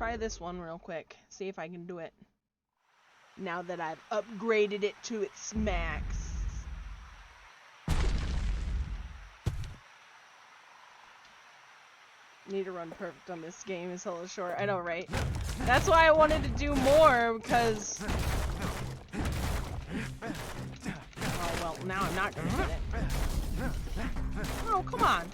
try this one real quick. See if I can do it. Now that I've upgraded it to its max. Need to run perfect on this game. It's hella short. I know, right? That's why I wanted to do more, because... Oh, well, now I'm not gonna hit it. Oh, come on.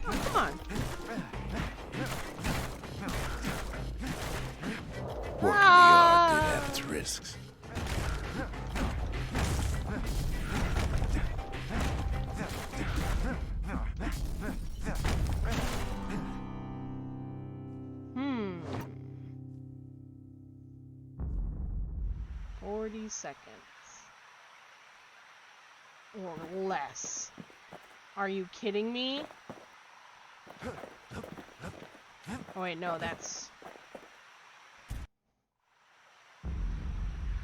Oh, come on. Working the yard did have its risks. Hmm. 40 seconds. Or less. Are you kidding me? Oh wait, no, that's...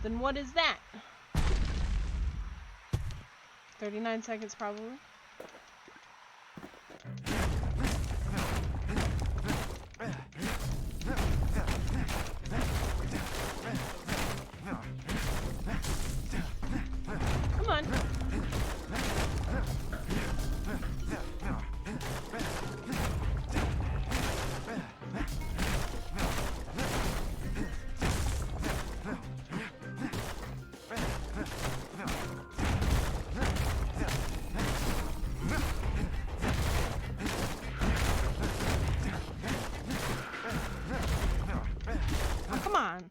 Then what is that? 39 seconds probably. Come on. Oh, come on.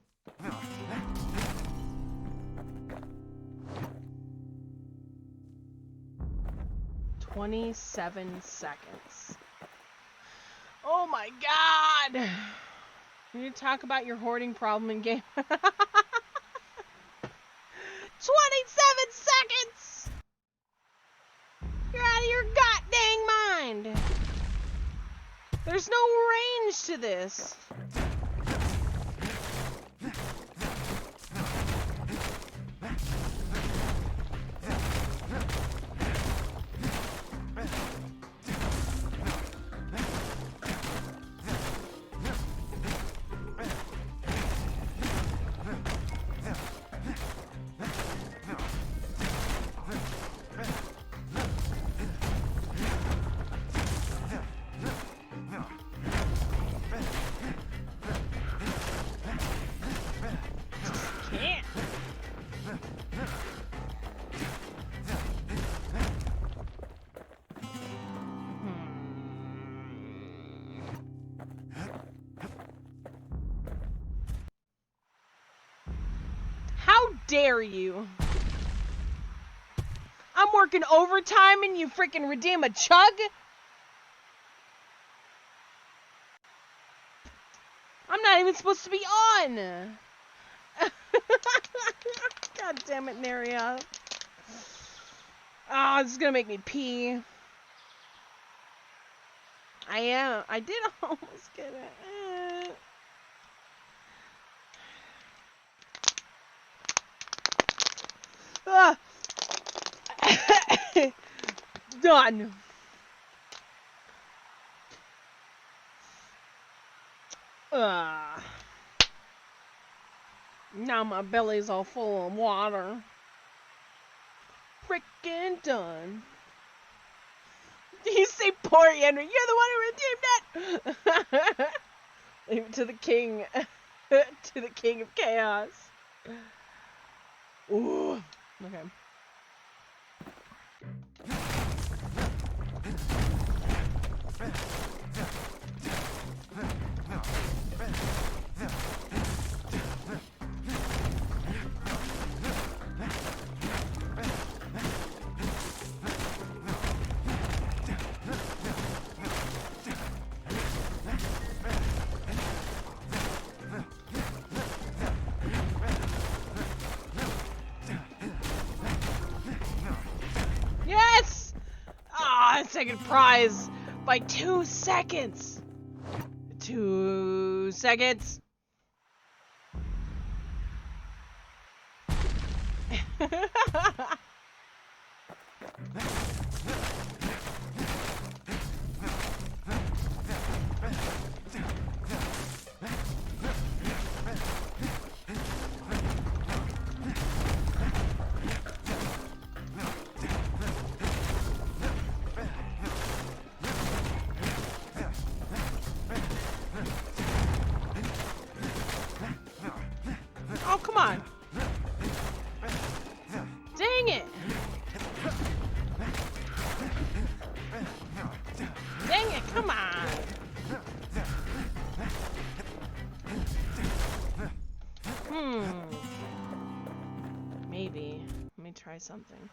"27 seconds. Oh my god! You need to talk about your hoarding problem in game. 27 seconds! You're out of your goddamn mind! There's no range to this. Dare you? I'm working overtime and you freaking redeem a chug? I'm not even supposed to be on. God damn it, Neria. Oh, this is gonna make me pee. I did almost get it. Done. Now my belly's all full of water. Frickin' done. You say poor Yenri, you're the one who redeemed it. Leave it to the king. To the king of chaos. Ooh. Okay. Second prize by 2 seconds. 2 seconds. Oh, come on. Dang it. Dang it, come on. Maybe. Let me try something.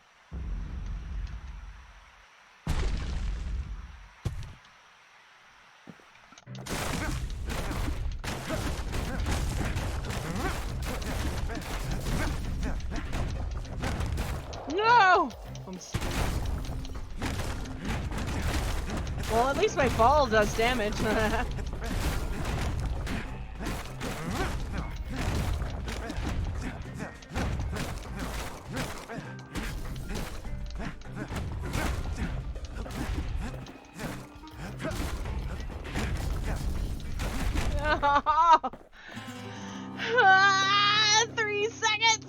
No! I'm stupid. Well, at least my ball does damage. Ah, 3 seconds.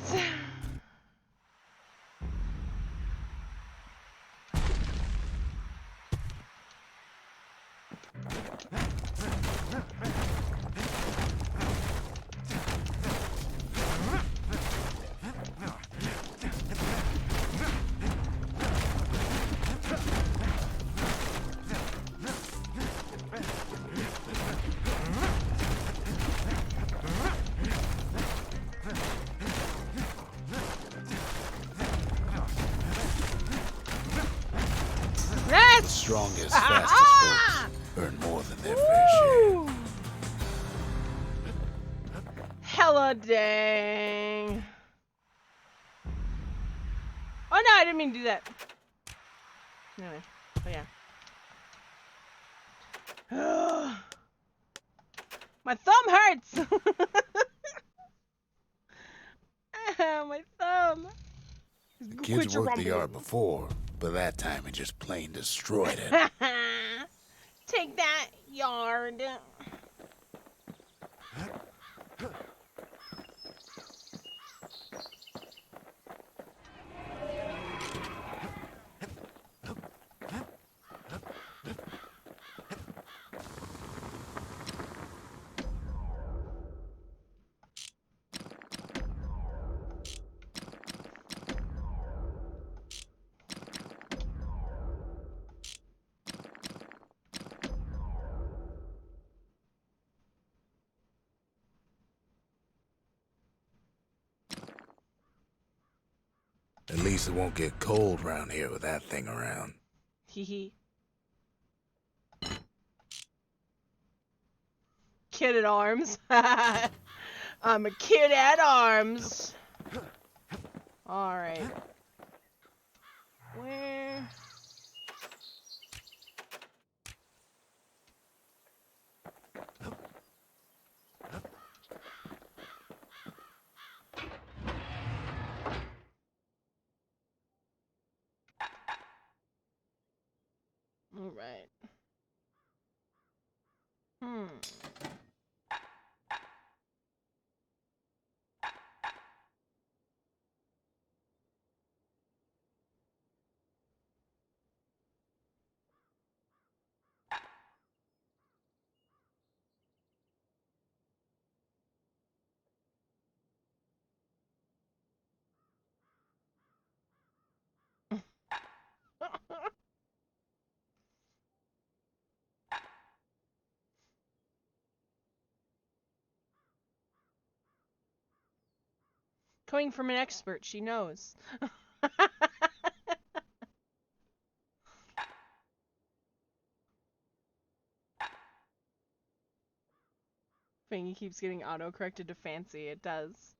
Strongest, fastest folks earn more than their fair share. Hella dang. Oh no, I didn't mean to do that. Anyway, but yeah. My thumb hurts! My thumb. The kids worked the yard before, but that time it just plain destroyed it. Take that, yard. At least it won't get cold around here with that thing around. Hee. Kid at arms. I'm a kid at arms. Alright. Where? Alright. Coming from an expert, she knows. Thingy keeps getting auto-corrected to fancy. It does.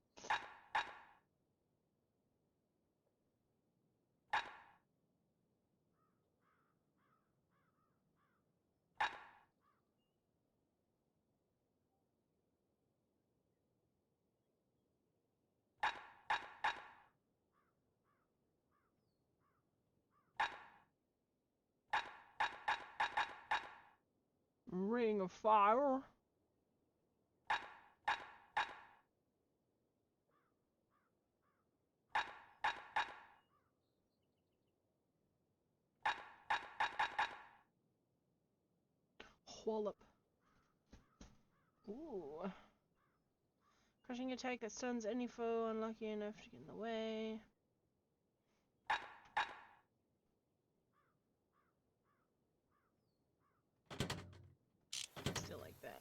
Ring of fire. Wallop. Ooh. Crushing attack that stuns any foe unlucky enough to get in the way. Still like that.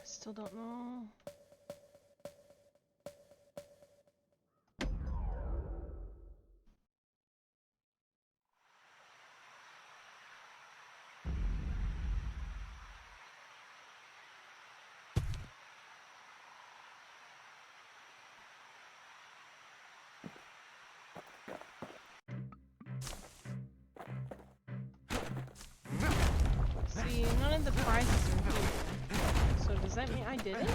Still don't know. See, none of the prizes are here. So does that mean I did it?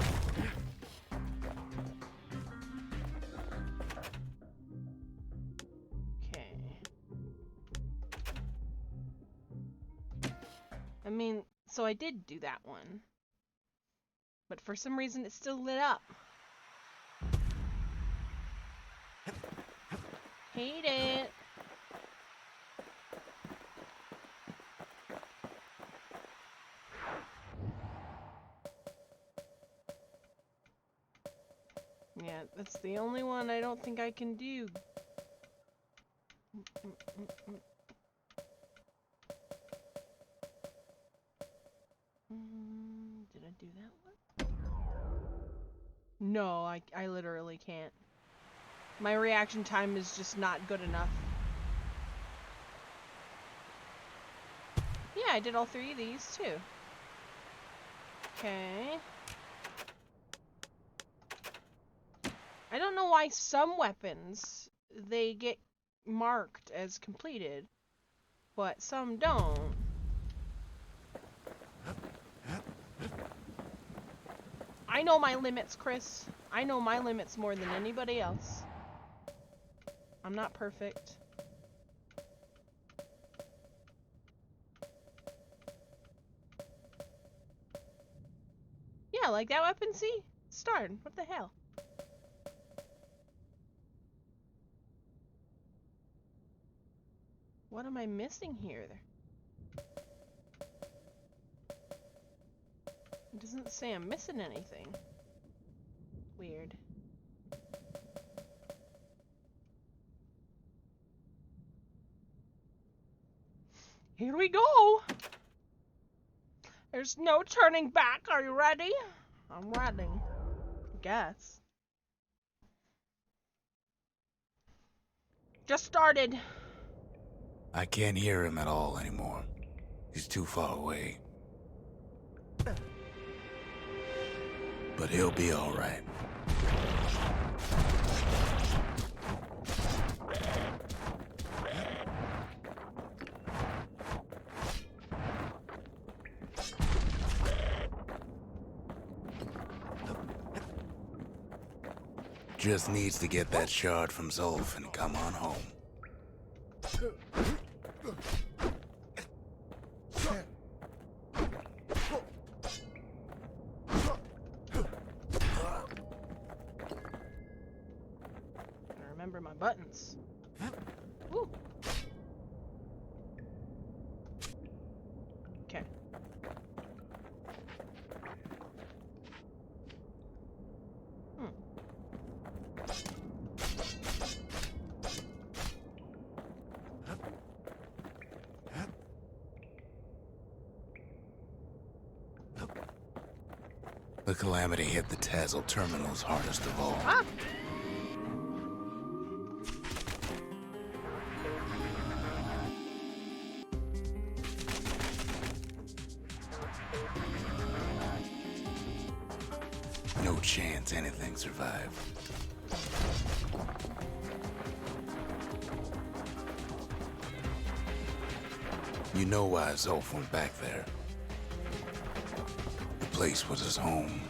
Okay. I mean, so I did do that one. But for some reason it's still lit up. Hate it. Yeah, that's the only one I don't think I can do. Did I do that one? No, I literally can't. My reaction time is just not good enough. Yeah, I did all three of these too. Okay. I don't know why some weapons, they get marked as completed, but some don't. I know my limits, Chris. I know my limits more than anybody else. I'm not perfect. Yeah, like that weapon, see? Starred. What the hell? What am I missing here? It doesn't say I'm missing anything. Weird. Here we go! There's no turning back. Are you ready? I'm ready. I guess. Just started. I can't hear him at all anymore. He's too far away. But he'll be all right. Just needs to get that shard from Zolf and come on home. Gotta remember my buttons. Woo. Okay. The calamity hit the Tazzle terminals hardest of all. Ah! No chance anything survived. You know why Zolf went back there. The place was his home.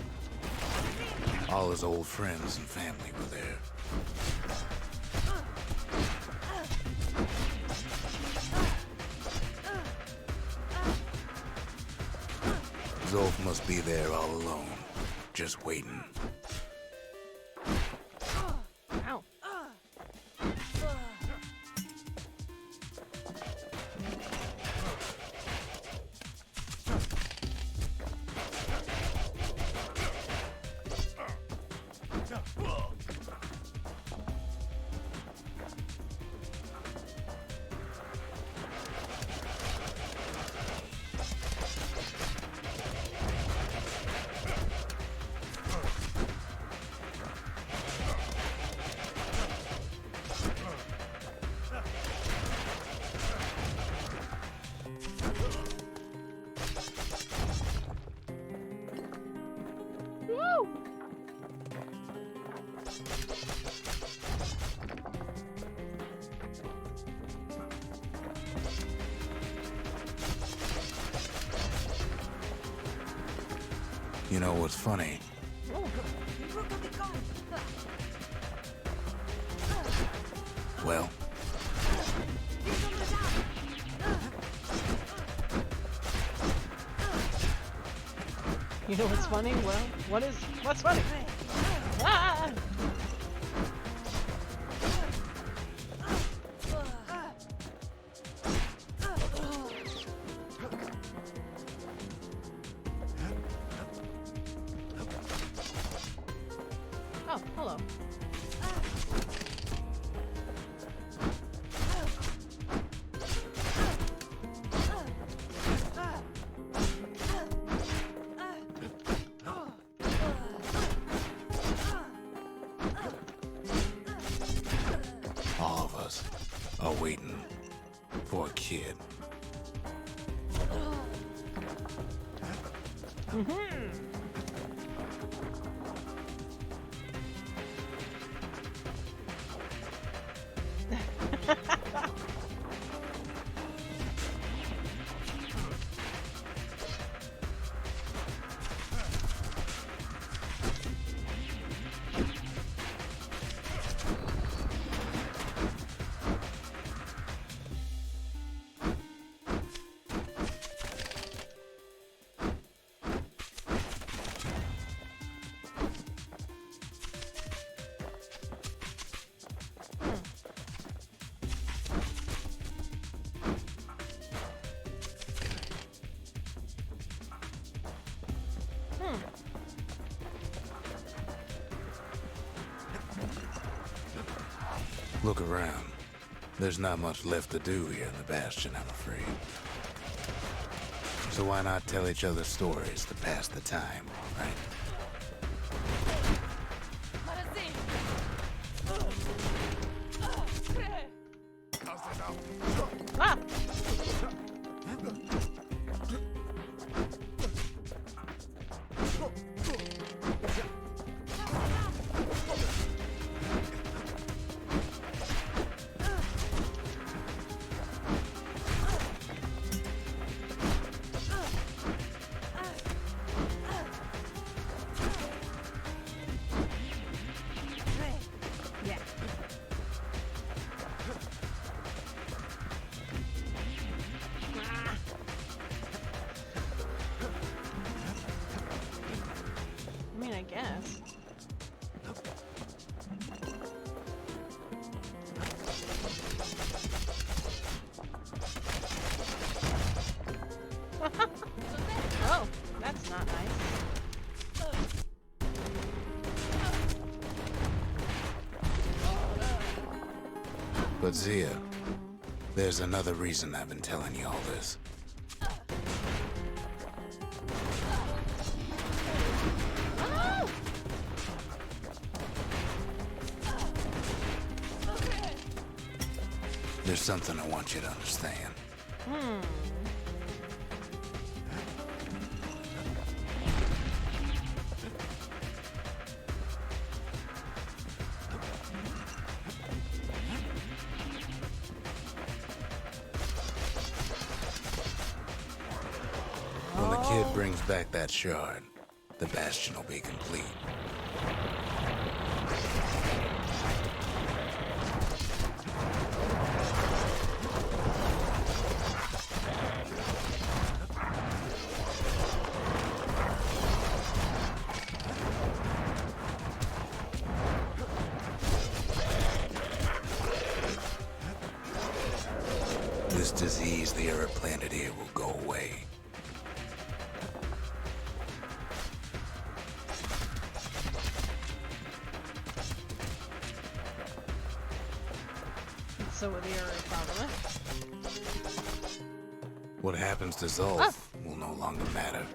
All his old friends and family were there. Zolf must be there all alone, just waiting. Ow. Woo! You know what's funny? Well, You know what's funny? Well, what's funny? Ah! Oh, hello. all of us are waiting for a kid. Look around. There's not much left to do here in the Bastion, I'm afraid. So why not tell each other stories to pass the time, right? Ah! Yeah. I mean, I guess. Oh, that's not nice. But Zia, there's another reason I've been telling you all this. There's something I want you to understand. When the kid brings back that shard, the Bastion will be complete. This disease the ever planted here will go away. So with the Yenri, probably. What happens to Zulf will no longer matter.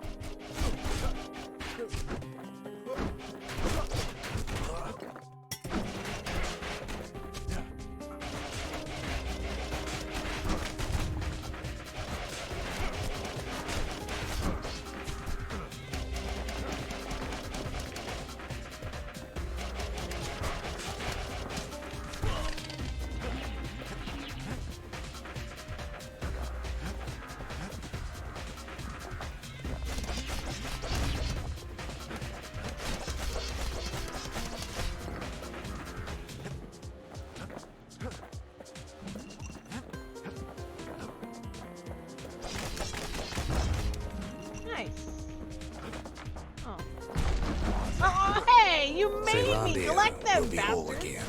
You made me collect them, will be whole bastard. again.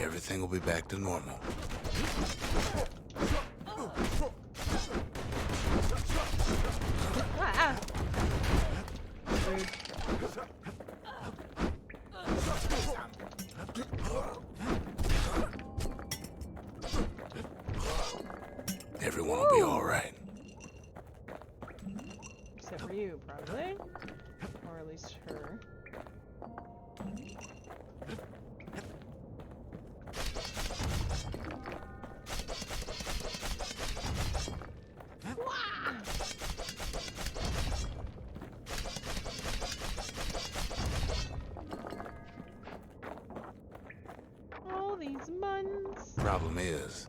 Everything will be back to normal. Rude. Everyone will be all right. Except for you, probably. Or at least her. All these months. Problem is,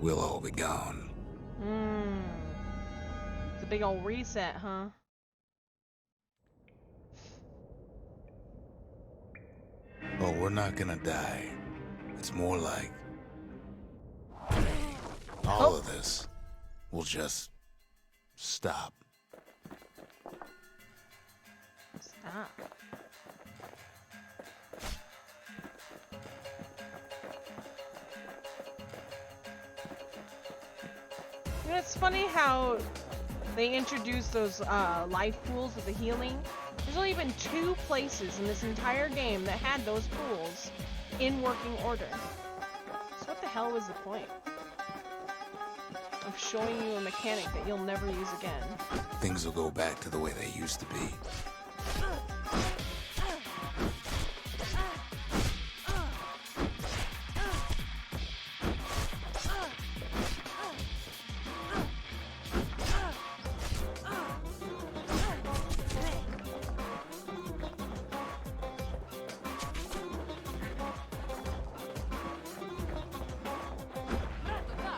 we'll all be gone. It's a big old reset, huh? Oh, we're not gonna die. It's more like all of this will just stop. Stop. You know, it's funny how they introduced those life pools with the healing. There's only been 2 places in this entire game that had those pools in working order. So what the hell was the point of showing you a mechanic that you'll never use again? Things will go back to the way they used to be.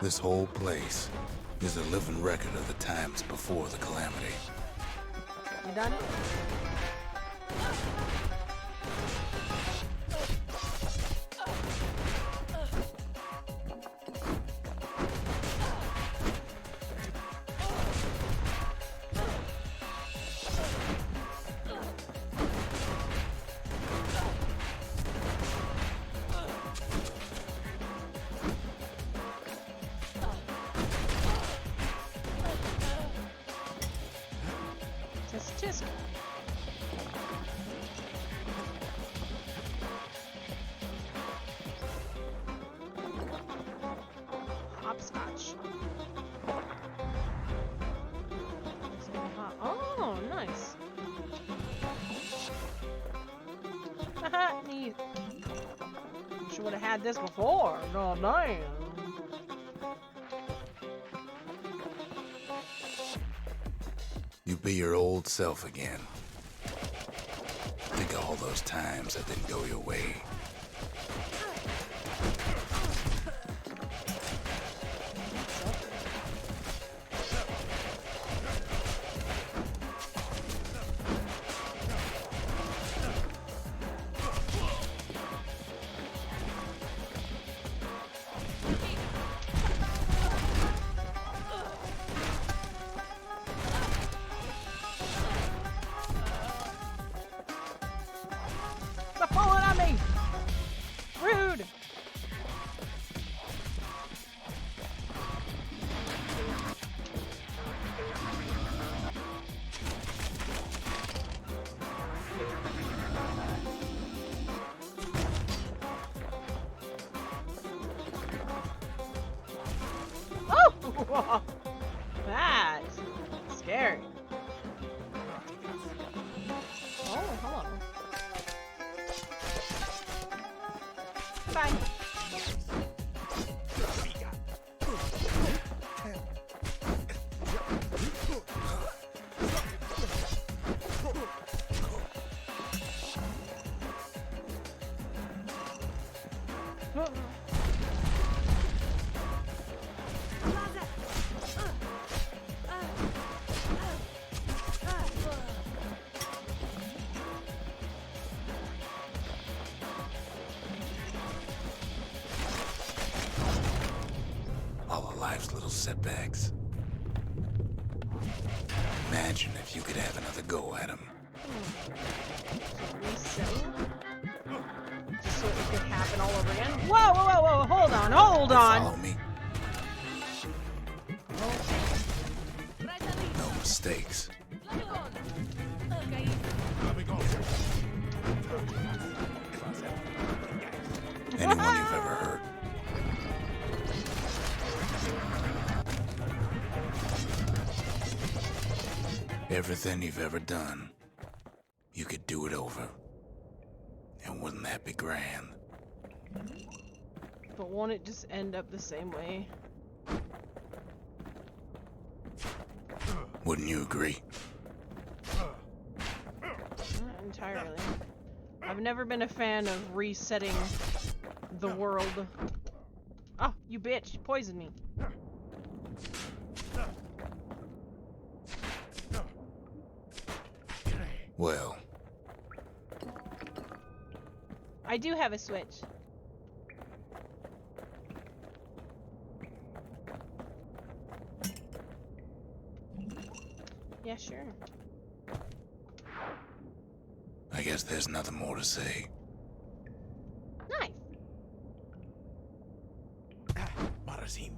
This whole place is a living record of the times before the calamity. You done? Just hopscotch. Oh, nice. Haha, neat. Wish I would have had this before. No, damn. You be your old self again. Think of all those times that didn't go your way. There. Oh, hello. Bye. All of life's little setbacks. Imagine if you could have another go at them. Resetting? Just so it could happen all over again? Whoa, whoa, whoa, whoa, hold on, hold on! Follow me. No mistakes. Anyone you've ever hurt. Everything you've ever done, you could do it over. And wouldn't that be grand? But won't it just end up the same way? Wouldn't you agree? Not entirely. I've never been a fan of resetting the world. Oh, you bitch, you poisoned me. Well, I do have a switch. Yeah, sure. I guess there's nothing more to say. Nice. Marasim.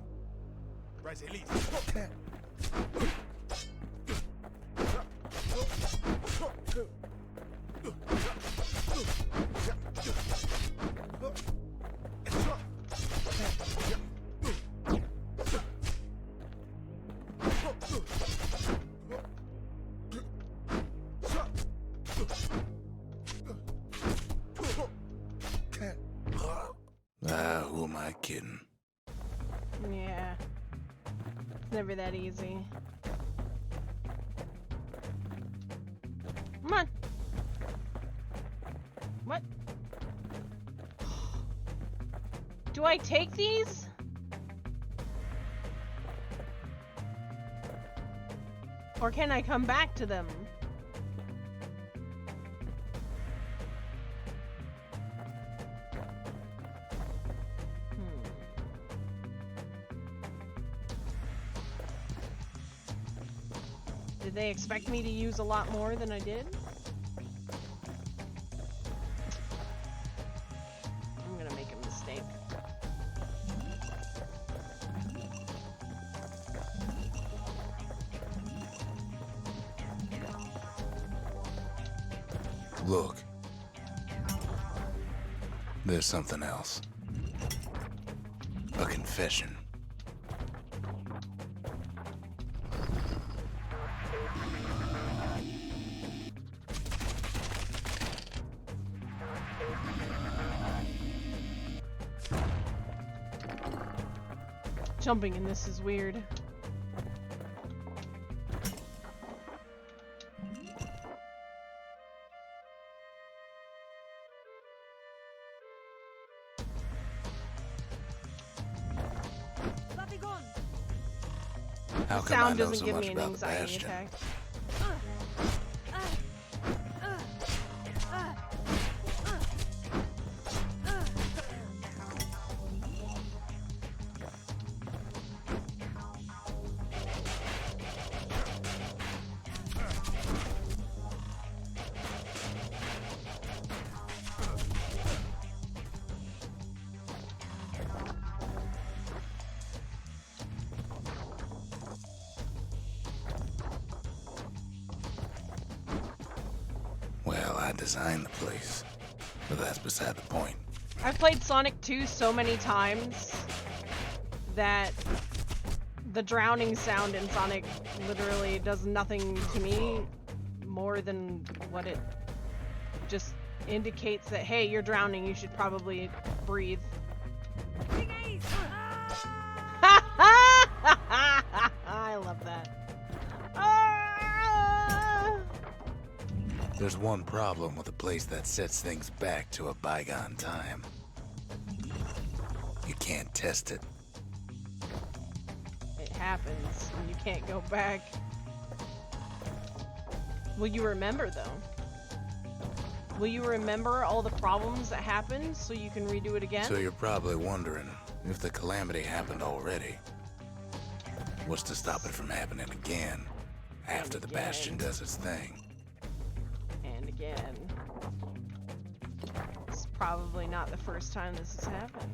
Who am I kidding? Yeah. It's never that easy. Come on. What? Do I take these? Or can I come back to them? Did they expect me to use a lot more than I did? I'm gonna make a mistake. Look. There's something else. A confession. Jumping in this is weird. How come I Sound know doesn't so give much me an about the anxiety Bastion? attack. Well, I designed the place, but that's beside the point. I've played Sonic 2 so many times that the drowning sound in Sonic literally does nothing to me more than what it just indicates that, hey, you're drowning, you should probably breathe. I love that. There's one problem with a place that sets things back to a bygone time. You can't test it. It happens, and you can't go back. Will you remember, though? Will you remember all the problems that happened so you can redo it again? So you're probably wondering if the calamity happened already. What's to stop it from happening again after the Bastion does its thing? And again. It's probably not the first time this has happened.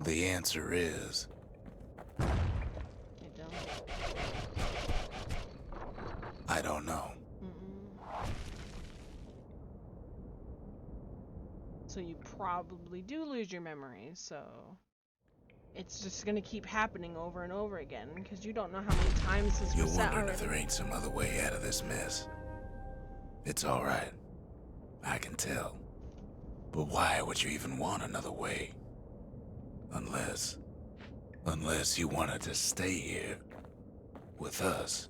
The answer is... I don't know. So you probably do lose your memory, so it's just gonna keep happening over and over again, because you don't know how many times this You're was set wondering if already. there ain't some other way out of this mess. It's alright. I can tell. But why would you even want another way? Unless you wanted to stay here with us.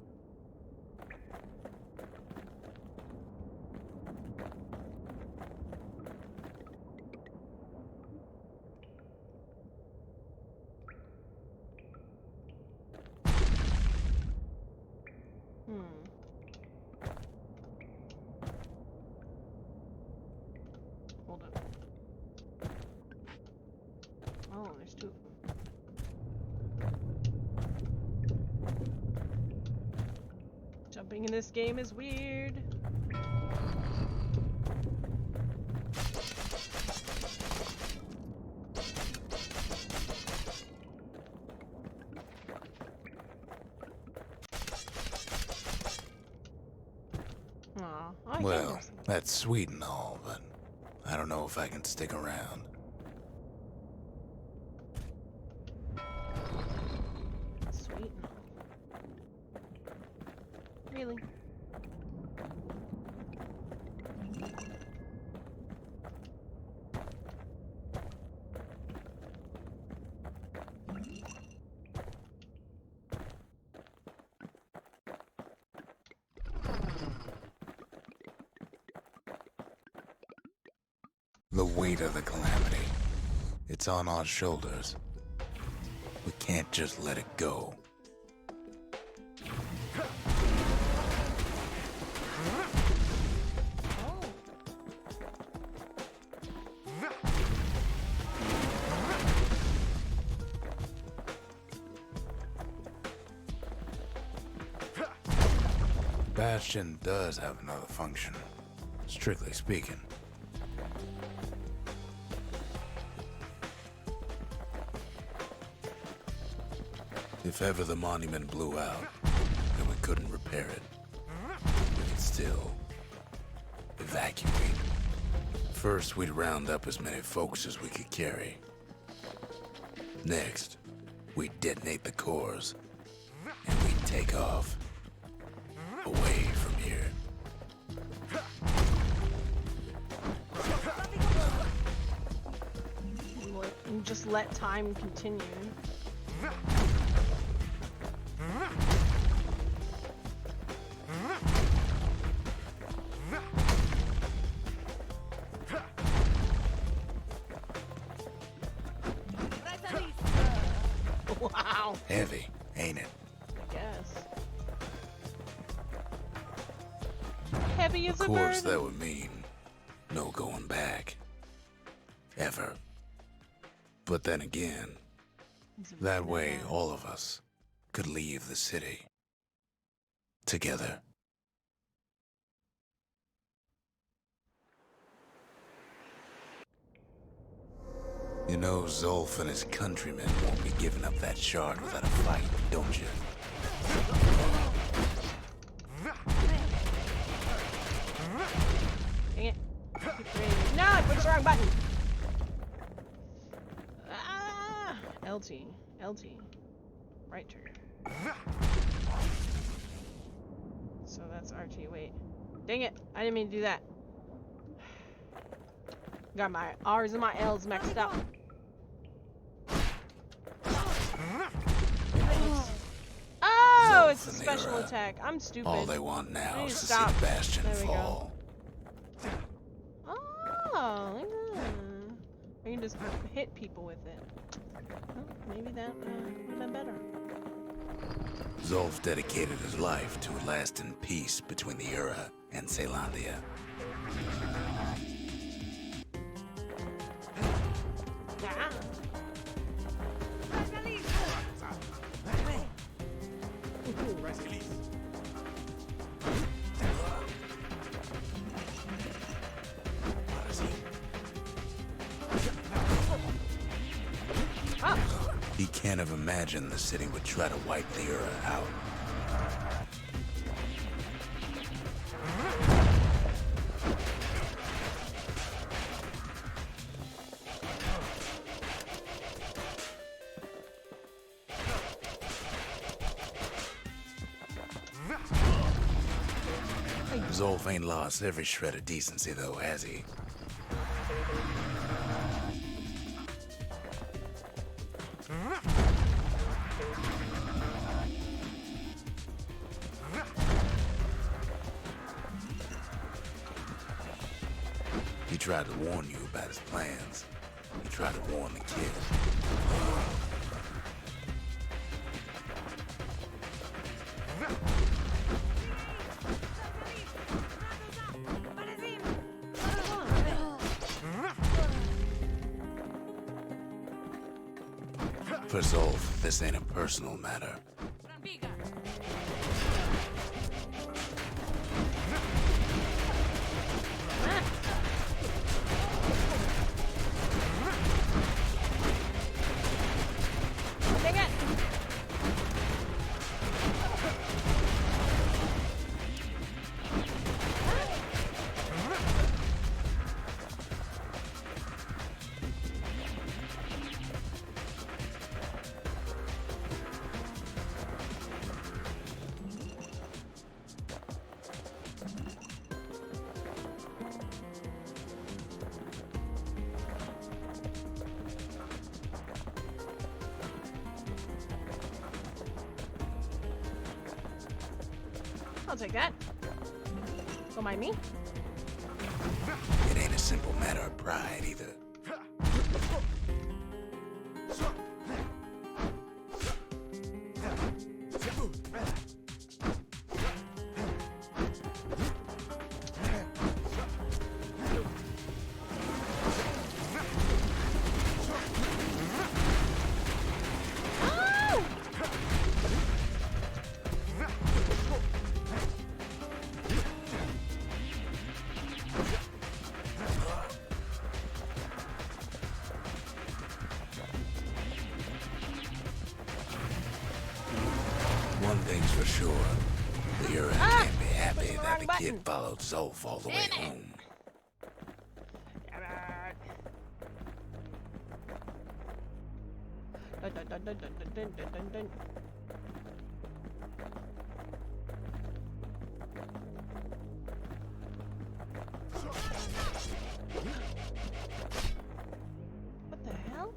Hold up. Oh, there's two of them. Jumping in this game is weird. Aw, Well, that's sweet and all, but I don't know if I can stick around. Sweet. Really? The weight of the calamity. It's on our shoulders. We can't just let it go. Bastion does have another function, strictly speaking. If ever the monument blew out, and we couldn't repair it, we could still evacuate. First, we'd round up as many folks as we could carry. Next, we'd detonate the cores, and we'd take off away from here. And just let time continue. Wow. Heavy, ain't it? I guess. Heavy as a Of course, burden. that would mean no going back. Ever. But then again, that way all of us could leave the city. Together. You know Zolf and his countrymen won't be giving up that shard without a fight, don't you? Dang it. Keep breathing. No, What's the wrong button? Ah! LT. LT. Right trigger. So that's RT. Wait. Dang it. I didn't mean to do that. Got my R's and my L's mixed up. Oh, it's a special attack. I'm stupid. All they want now is to see stop. the Bastion There we go. fall. Oh, look at that. I can just hit people with it. Well, maybe that would have been better. Zolf dedicated his life to a lasting peace between the Ura and Caelondia. Ah. Rascalis. Marasim. Ah. He can't have imagined the city would try to wipe the Ura out. Zolf ain't lost every shred of decency, though, has he? He tried to warn you about his plans. He tried to warn the kid. For Zolf, this ain't a personal matter. Dang it. I'll take that. Don't mind me. It ain't a simple matter of pride either. One thing's for sure. The Ura can't be happy that the kid followed Zolf all the way home. Dun, dun, dun, dun, dun, dun, dun, dun, dun. What the hell?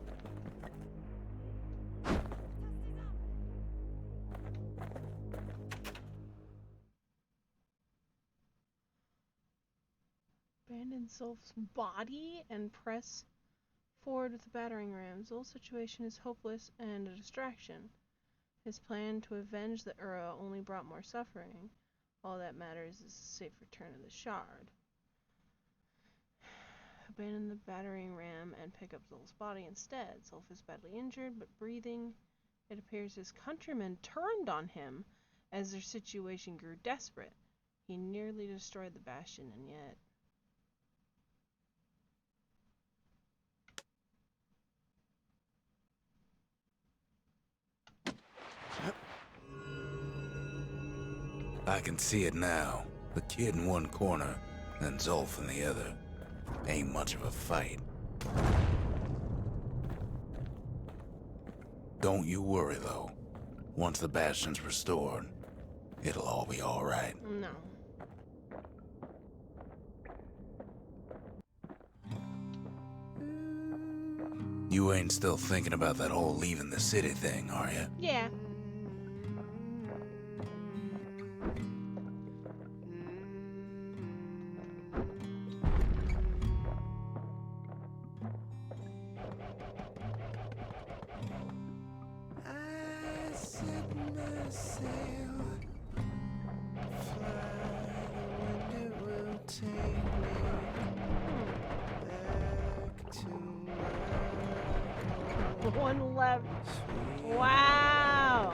Abandon Zolf's body and press forward with the battering ram. Zolf's situation is hopeless and a distraction. His plan to avenge the Ura only brought more suffering. All that matters is the safe return of the shard. Abandon the battering ram and pick up Zolf's body instead. Zolf is badly injured but breathing. It appears his countrymen turned on him as their situation grew desperate. He nearly destroyed the Bastion, and yet... I can see it now. The kid in one corner, and Zolf in the other. ain't much of a fight. Don't you worry, though. Once the Bastion's restored, it'll all be alright. No. You ain't still thinking about that whole leaving the city thing, are you? Yeah. I set my sail, fly, the wind it will take me back to my One left. Wow.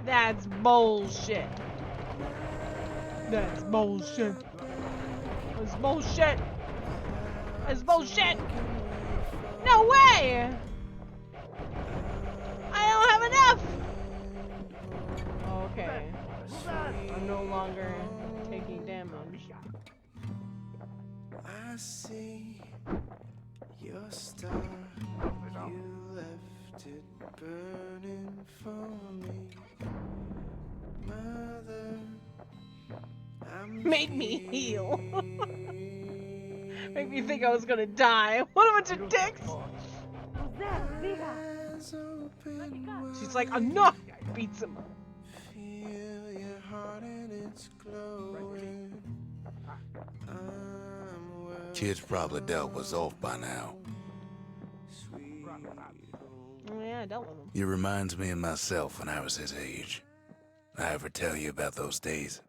That's bullshit. That's bullshit. That's bullshit. That's bullshit. No way. I don't have enough. Okay. I'm no longer taking damage. I see your star. You left it burning for me. Mother, Made me heal. Made me think I was gonna die. What a bunch of dicks. She's like, enough! Beats him up. feel your heart and it's glowing. Kid's probably dealt with Zolf by now. Oh yeah, I dealt with him. He reminds me of myself when I was his age. I ever tell you about those days?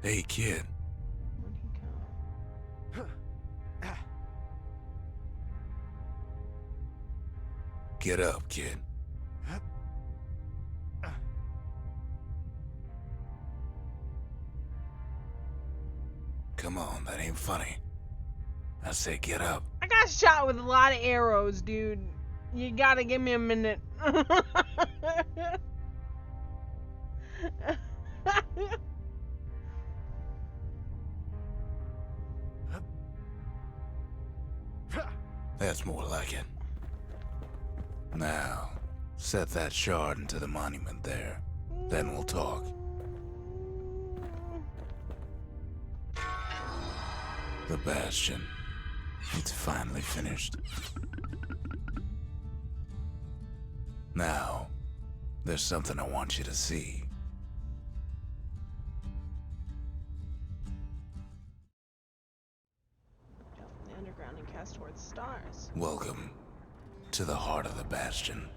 Hey, kid. Where'd he go? Get up, kid. Come on, that ain't funny. I say get up. I got shot with a lot of arrows, dude. You gotta give me a minute. That's more like it. Now, set that shard into the monument there. Then we'll talk. The Bastion. It's finally finished. Now, there's something I want you to see. Jump from the underground and cast towards stars. Welcome to the heart of the Bastion.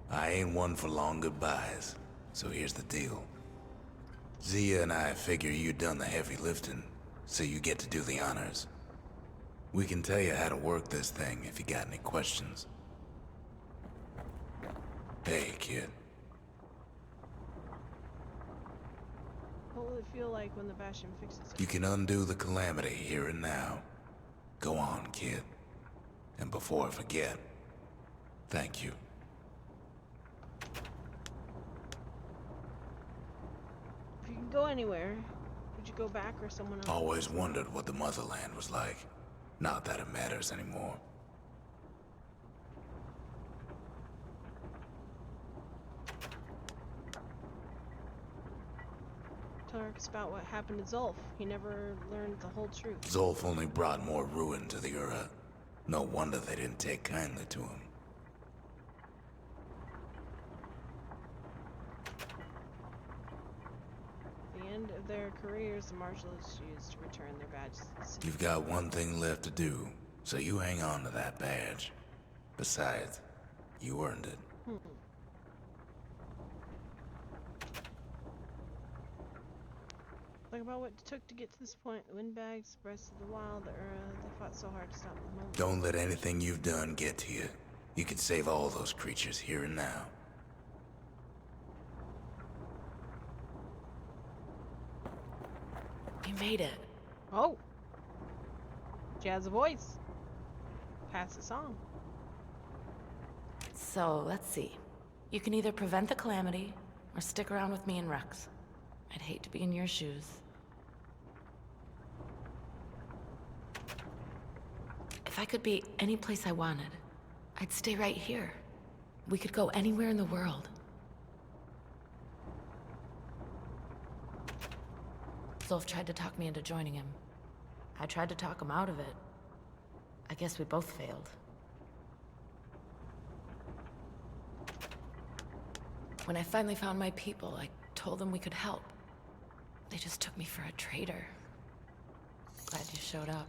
I ain't one for long goodbyes, so here's the deal. Zia and I figure you done the heavy lifting, so you get to do the honors. We can tell you how to work this thing if you got any questions. Hey, kid. What will it feel like when the Bastion fixes it? You can undo the calamity here and now. Go on, kid. And before I forget, thank you. If you can go anywhere, would you go back or someone else? Always wondered what the motherland was like. Not that it matters anymore. Talks about what happened to Zolf. He never learned the whole truth. Zolf only brought more ruin to the Ura. No wonder they didn't take kindly to him. At the end of their careers, the marshals used to return their badges to the city. You've got one thing left to do, so you hang on to that badge. Besides, you earned it. Think about what it took to get to this point. The windbags, the rest of the wild, the Ura, they fought so hard to stop the moment. Don't let anything you've done get to you. You can save all those creatures here and now. You made it. Oh! She has a voice. Pass the song. So, let's see. You can either prevent the calamity, or stick around with me and Rex. I'd hate to be in your shoes. If I could be any place I wanted, I'd stay right here. We could go anywhere in the world. Zulf tried to talk me into joining him. I tried to talk him out of it. I guess we both failed. When I finally found my people, I told them we could help. They just took me for a traitor. Glad you showed up.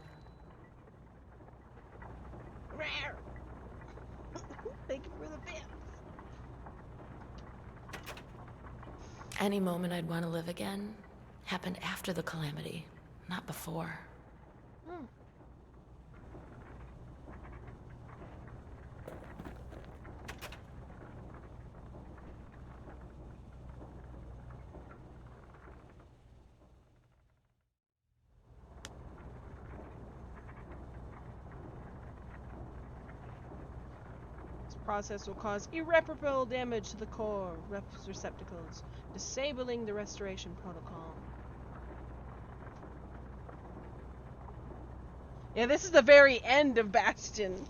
Rare. Thank you for the bits. Any moment I'd want to live again happened after the calamity, not before. Hmm. Process will cause irreparable damage to the core receptacles, disabling the restoration protocol. Yeah, this is the very end of Bastion.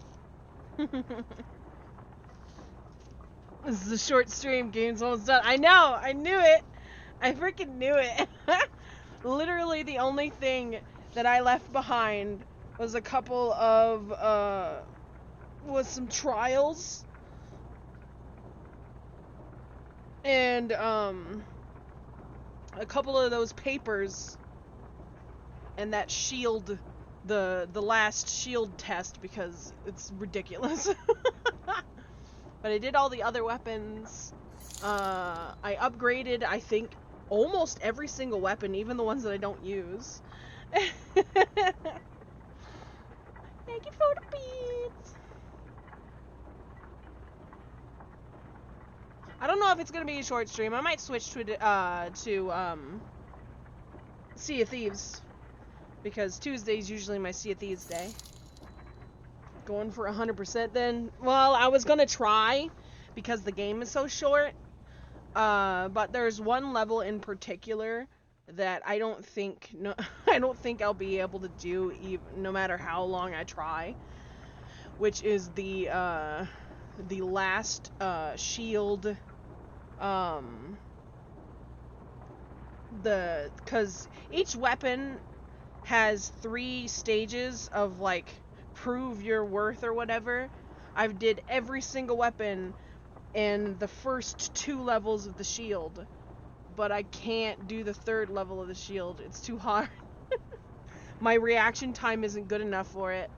This is a short stream, game's almost done. I know, I knew it. I freaking knew it. Literally the only thing that I left behind was a couple of, was some trials. And, a couple of those papers. And that shield, the last shield test, because it's ridiculous. But I did all the other weapons. I upgraded, I think, almost every single weapon, even the ones that I don't use. Thank you for the beats! I don't know if it's gonna be a short stream. I might switch to Sea of Thieves. Because Tuesday's usually my Sea of Thieves day. Going for 100% then. Well, I was gonna try, because the game is so short. But there's one level in particular that I don't think I don't think I'll be able to do no matter how long I try, which is the last shield, because each weapon has 3 stages of like prove your worth or whatever. I've did every single weapon in the first 2 levels of the shield, but I can't do the 3rd level of the shield. It's too hard. My reaction time isn't good enough for it.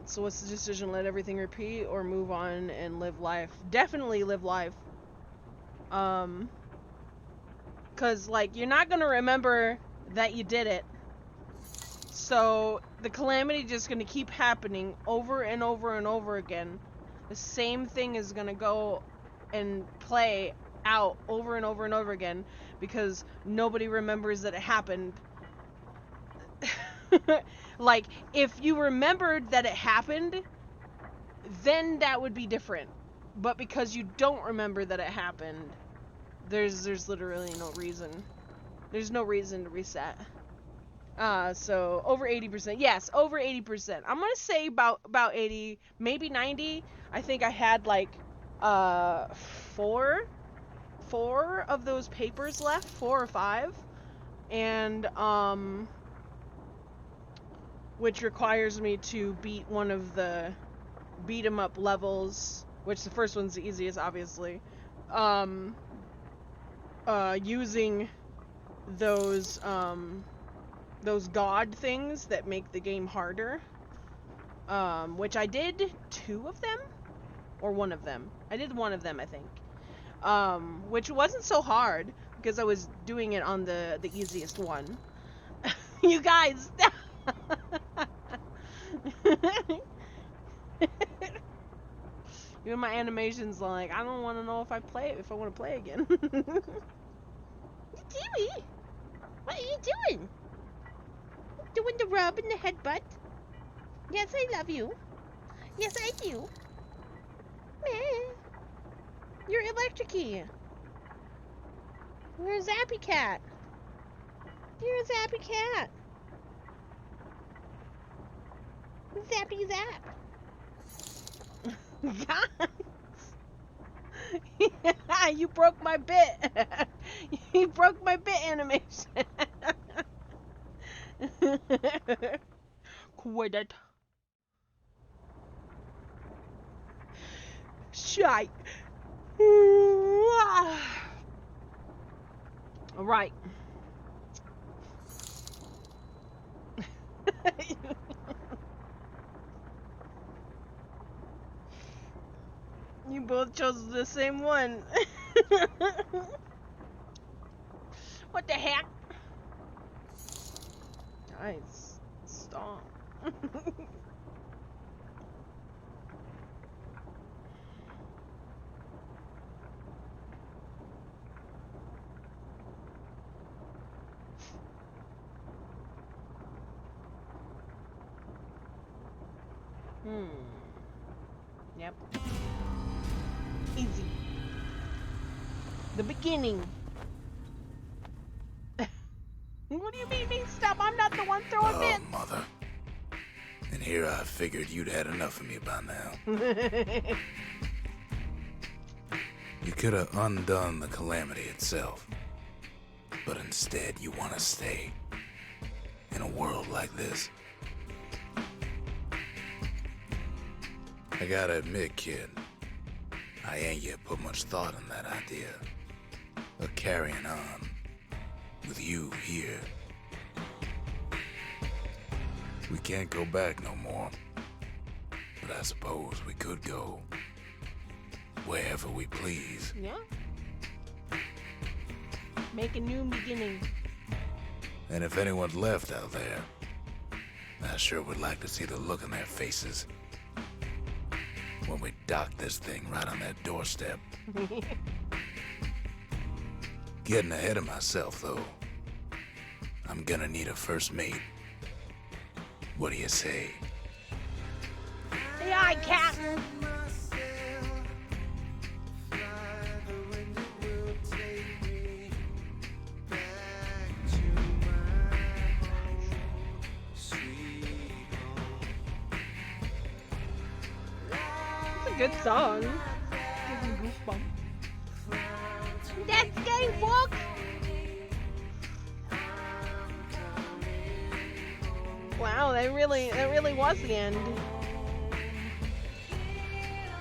So what's the decision? Let everything repeat or move on and live life? Definitely live life. Cause like you're not gonna remember that you did it. So the calamity just gonna keep happening over and over and over again. The same thing is gonna go and play out over and over and over again because nobody remembers that it happened. Like, if you remembered that it happened, then that would be different. But because you don't remember that it happened, there's literally no reason. There's no reason to reset. So over 80%. Yes, over 80%. I'm gonna say about 80, maybe 90. I think I had like four of those papers left, 4 or 5, and which requires me to beat one of the beat 'em up levels, which the first one's the easiest, obviously. Using those god things that make the game harder. Which I did 2 of them, or 1 of them. I did 1 of them, I think. Which wasn't so hard because I was doing it on the easiest one. You guys. Even my animations like, I don't want to know if I want to play again. Timmy, what are you doing? Doing the rub and the headbutt. Yes, I love you. Yes, I do. Meh. You're electric-y. You're a zappy cat. You're a zappy cat. Zappy zap. Guys. You broke my bit. You broke my bit animation. Quit it. Shite. All right. You both chose the same one. What the heck? Guys, stop. Yep. Easy. The beginning. What do you mean stop? I'm not the one throwing bits. Oh, mother. And here I figured you'd had enough of me by now. You could have undone the calamity itself. But instead, you want to stay in a world like this. I gotta admit, kid, I ain't yet put much thought in that idea of carrying on with you here. We can't go back no more, but I suppose we could go wherever we please. Yeah. Make a new beginning. And if anyone's left out there, I sure would like to see the look on their faces when we dock this thing right on their doorstep. Getting ahead of myself, though. I'm gonna need a first mate. What do you say? Yeah, Captain. Good song. Gives me goosebumps. That's game, folks. Wow, that really was the end.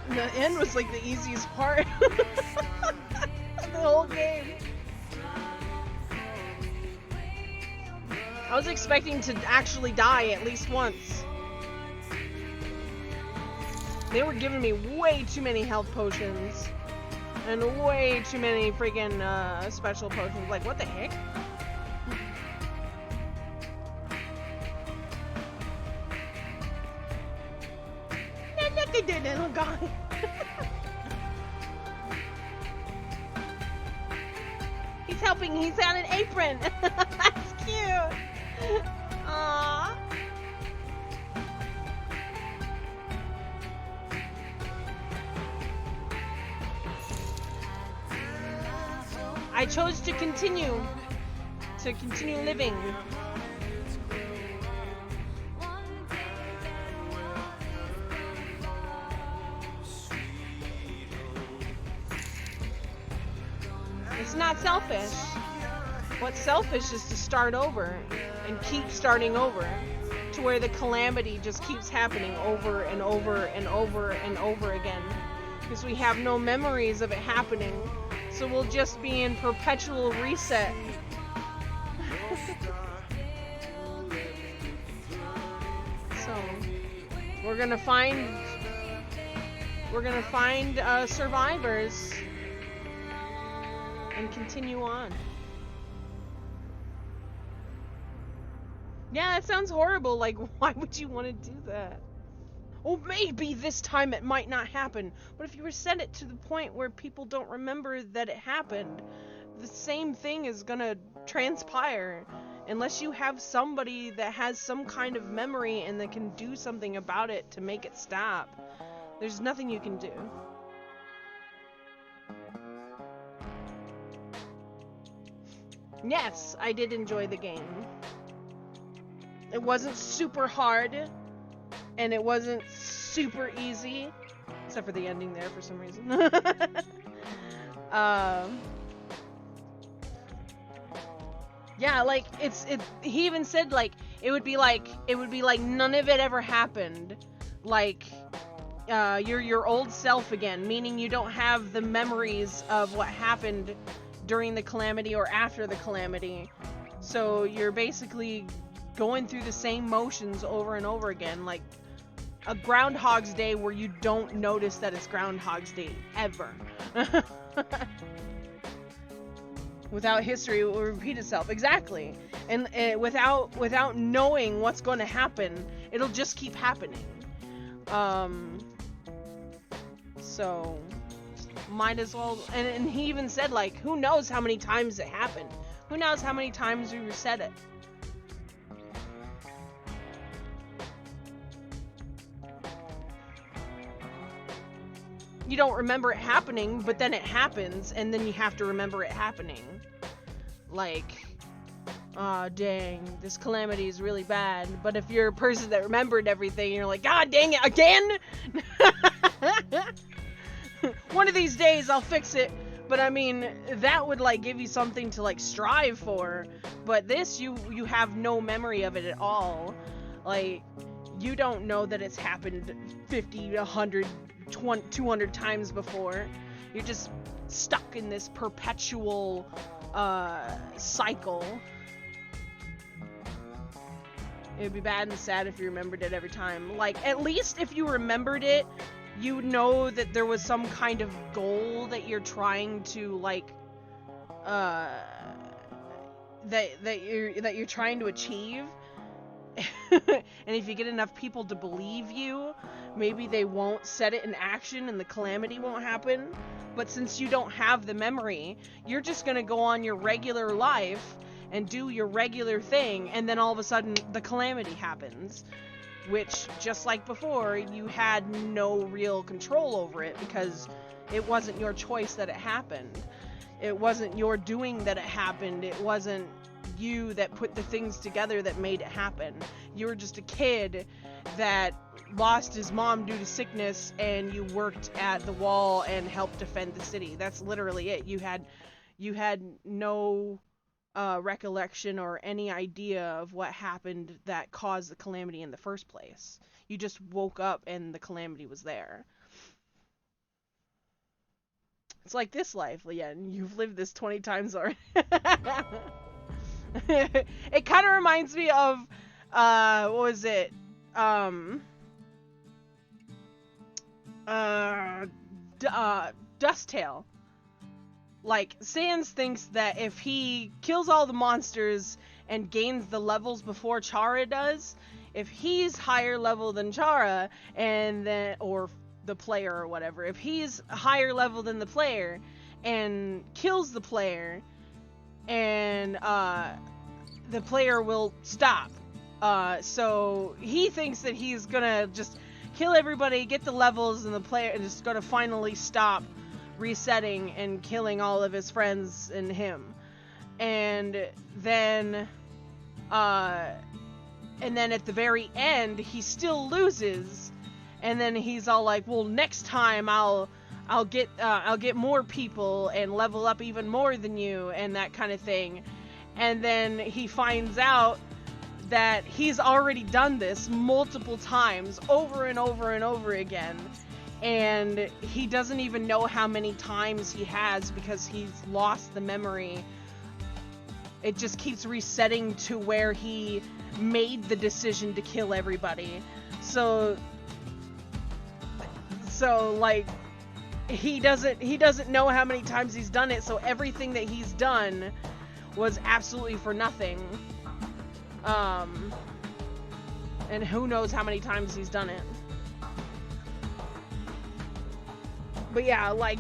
The end was like the easiest part of the whole game. I was expecting to actually die at least once. They were giving me way too many health potions. And way too many freaking special potions. Like, what the heck? Look at that little guy. He's helping. He's on an apron. That's cute. Aww. I chose to continue living. It's not selfish. What's selfish is to start over and keep starting over to where the calamity just keeps happening over and over and over and over again because we have no memories of it happening. So we'll just be in perpetual reset. So we're gonna find survivors and continue on. Yeah, that sounds horrible. Like, why would you want to do that? Oh, maybe this time it might not happen. But if you reset it to the point where people don't remember that it happened, the same thing is gonna transpire. unless you have somebody that has some kind of memory and that can do something about it to make it stop, there's nothing you can do. Yes, I did enjoy the game. It wasn't super hard, and it wasn't super easy, except for the ending there for some reason. Yeah, like he even said like it would be like none of it ever happened. Like you're your old self again, meaning you don't have the memories of what happened during the calamity or after the calamity. So you're basically going through the same motions over and over again, like a Groundhog's Day where you don't notice that it's Groundhog's Day ever. Without history, it will repeat itself. Exactly. And without knowing what's going to happen, it'll just keep happening. So might as well. And he even said, like, who knows how many times it happened? Who knows how many times we reset it? You don't remember it happening, but then it happens, and then you have to remember it happening. Like, aw, dang, this calamity is really bad. But if you're a person that remembered everything, you're like, God dang it, again? One of these days I'll fix it. But I mean, that would like give you something to like strive for. But this, you have no memory of it at all. Like, you don't know that it's happened 50, 100, 200 times before. You're just stuck in this perpetual cycle. It would be bad and sad if you remembered it every time. Like, at least if you remembered it, you know that there was some kind of goal that you're trying to like that you're trying to achieve. And if you get enough people to believe you, maybe they won't set it in action and the calamity won't happen. But since you don't have the memory, you're just gonna go on your regular life and do your regular thing, and then all of a sudden the calamity happens, which, just like before, you had no real control over it because it wasn't your choice that it happened. It wasn't your doing that it happened. It wasn't you that put the things together that made it happen. You were just a kid that lost his mom due to sickness, and you worked at the wall and helped defend the city. That's literally it. You had no recollection or any idea of what happened that caused the calamity in the first place. You just woke up and the calamity was there. It's like this life, Lien. You've lived this 20 times already. It kind of reminds me of, what was it? Dust Tail. Like, Sans thinks that if he kills all the monsters and gains the levels before Chara does, if he's higher level than Chara, and then, or the player or whatever, if he's higher level than the player and kills the player, and the player will stop. So he thinks that he's gonna just kill everybody, get the levels, and the player is gonna finally stop resetting and killing all of his friends and him. And then at the very end, he still loses, and then he's all like, well, next time I'll get more people and level up even more than you, and that kind of thing. And then he finds out that he's already done this multiple times, over and over and over again, and he doesn't even know how many times he has because he's lost the memory. It just keeps resetting to where he made the decision to kill everybody. So like, he doesn't know how many times he's done it, so everything that he's done was absolutely for nothing. And who knows how many times he's done it. But yeah, like,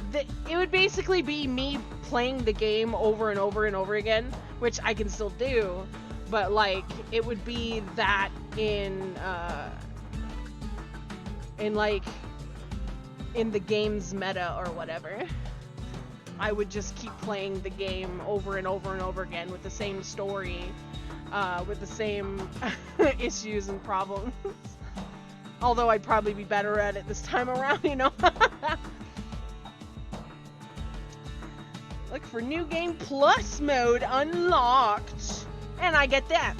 it would basically be me playing the game over and over and over again, which I can still do, but like it would be that in like in the game's meta or whatever. I would just keep playing the game over and over and over again with the same story, with the same issues and problems. Although I'd probably be better at it this time around, you know? Look for New Game Plus mode unlocked. And I get that.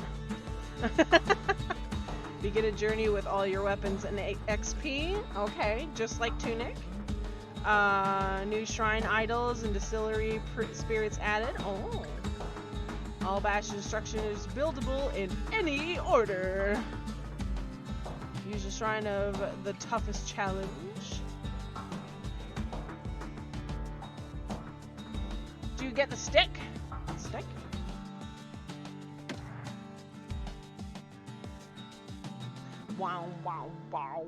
Begin a journey with all your weapons and XP. Okay, just like Tunic. New shrine idols and distillery spirits added. Oh. All Bastion destruction is buildable in any order. Use the shrine of the toughest challenge. Do you get the stick? Stick? Wow, wow, wow.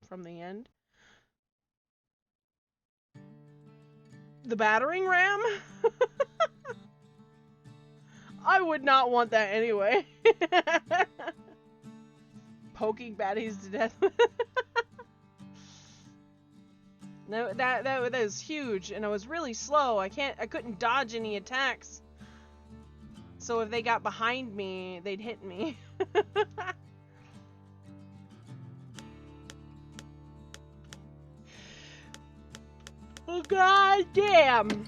From the end. The battering ram? I would not want that anyway. Poking baddies to death. No, that is huge, and I was really slow. I couldn't dodge any attacks. So if they got behind me, they'd hit me. Oh god damn!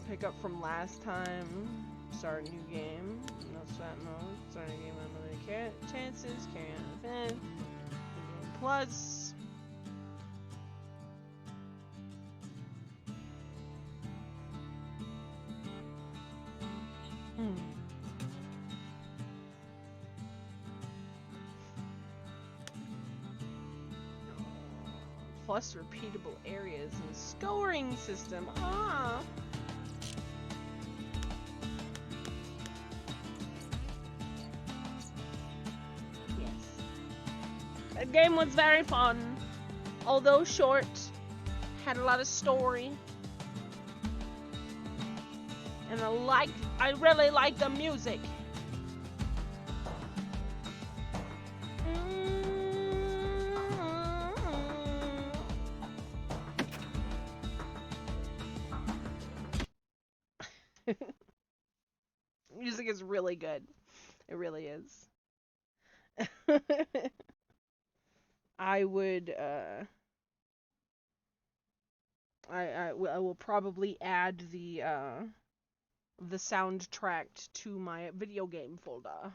Pick up from last time. Start a new game. No sweat mode. Start a game on limited chances. Carry on event. New game plus. Plus repeatable areas and scoring system. Ah. Yes. That game was very fun. Although short, had a lot of story. And I really liked the music. Music is really good. It really is. I would I will probably add the soundtrack to my video game folder.